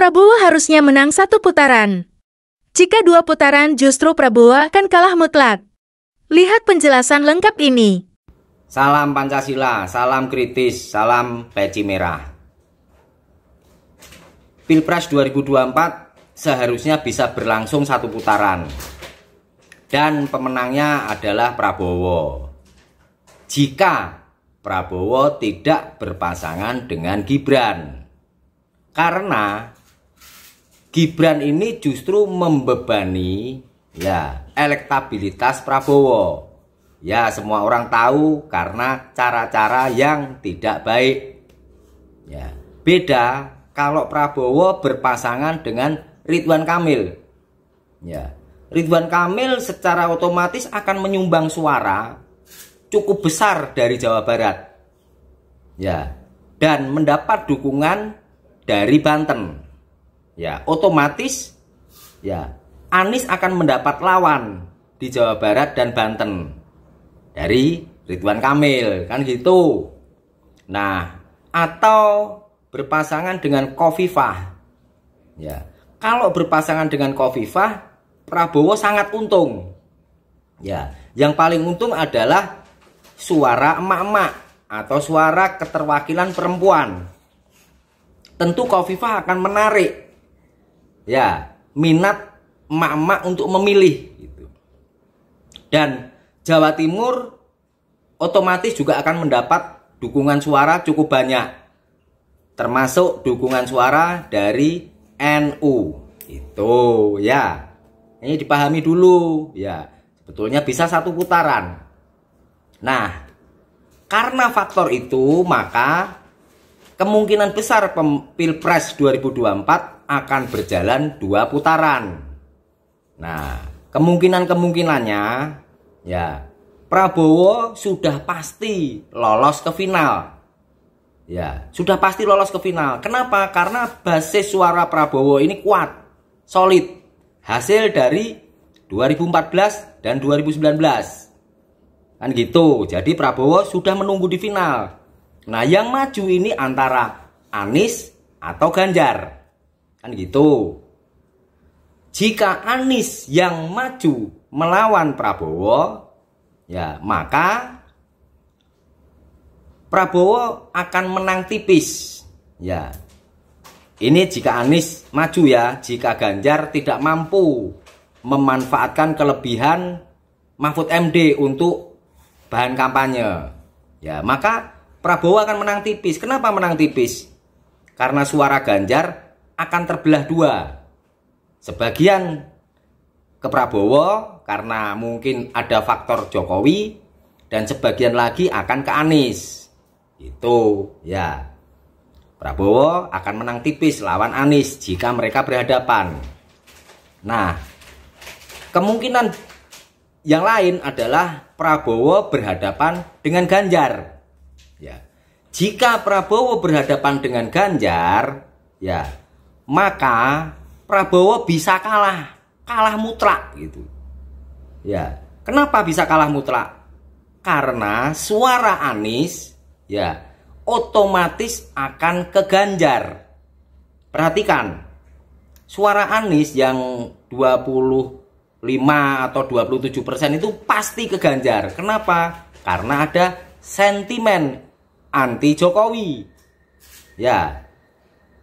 Prabowo harusnya menang 1 putaran. Jika 2 putaran justru Prabowo akan kalah mutlak. Lihat penjelasan lengkap ini. Salam Pancasila, salam kritis, salam peci merah. Pilpres 2024 seharusnya bisa berlangsung 1 putaran. Dan pemenangnya adalah Prabowo. Jika Prabowo tidak berpasangan dengan Gibran. Karena Gibran ini justru membebani elektabilitas Prabowo. Ya, semua orang tahu karena cara-cara yang tidak baik. Ya, beda kalau Prabowo berpasangan dengan Ridwan Kamil. Ya, Ridwan Kamil secara otomatis akan menyumbang suara cukup besar dari Jawa Barat. Ya, dan mendapat dukungan dari Banten. Ya, otomatis ya Anies akan mendapat lawan di Jawa Barat dan Banten dari Ridwan Kamil, kan gitu. Nah, atau berpasangan dengan Khofifah. Ya, kalau berpasangan dengan Khofifah, Prabowo sangat untung. Ya, yang paling untung adalah suara emak-emak atau suara keterwakilan perempuan. Tentu Khofifah akan menarik minat emak-emak untuk memilih gitu. Dan Jawa Timur otomatis juga akan mendapat dukungan suara cukup banyak, termasuk dukungan suara dari NU. Itu ya, ini dipahami dulu ya. Sebetulnya bisa 1 putaran. Nah, karena faktor itu maka kemungkinan besar Pilpres 2024 akan berjalan 2 putaran. Nah, kemungkinannya ya Prabowo sudah pasti lolos ke final. Ya, sudah pasti lolos ke final. Kenapa? Karena basis suara Prabowo ini kuat, solid. Hasil dari 2014 dan 2019. Kan gitu. Jadi Prabowo sudah menunggu di final. Nah, yang maju ini antara Anies atau Ganjar. Kan gitu. Jika Anies yang maju melawan Prabowo, ya maka Prabowo akan menang tipis. Ya. Ini jika Anies maju ya, jika Ganjar tidak mampu memanfaatkan kelebihan Mahfud MD untuk bahan kampanye. Ya, maka Prabowo akan menang tipis. Kenapa menang tipis? Karena suara Ganjar akan terbelah 2. Sebagian ke Prabowo karena mungkin ada faktor Jokowi, dan sebagian lagi akan ke Anies. Itu ya. Prabowo akan menang tipis lawan Anies jika mereka berhadapan. Nah, kemungkinan yang lain adalah Prabowo berhadapan dengan Ganjar. Ya. Jika Prabowo berhadapan dengan Ganjar, ya, maka Prabowo bisa kalah mutlak gitu. Ya, kenapa bisa kalah mutlak? Karena suara Anies ya otomatis akan ke Ganjar. Perhatikan, suara Anies yang 25 atau 27% itu pasti ke Ganjar. Kenapa? Karena ada sentimen anti Jokowi. Ya,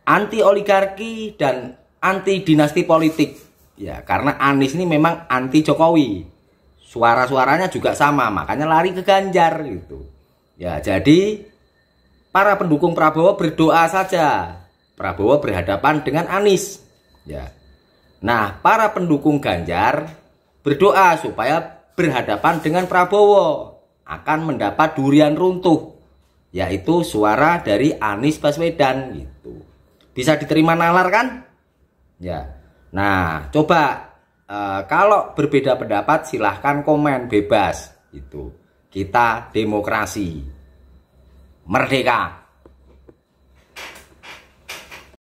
anti oligarki dan anti dinasti politik. Ya, karena Anies ini memang anti Jokowi. Suara-suaranya juga sama, makanya lari ke Ganjar gitu. Ya, jadi para pendukung Prabowo berdoa saja Prabowo berhadapan dengan Anies. Ya. Nah, para pendukung Ganjar berdoa supaya berhadapan dengan Prabowo, akan mendapat durian runtuh, yaitu suara dari Anies Baswedan gitu. Bisa diterima nalar kan? Ya. Nah, coba kalau berbeda pendapat silahkan komen bebas gitu. Kita demokrasi. Merdeka.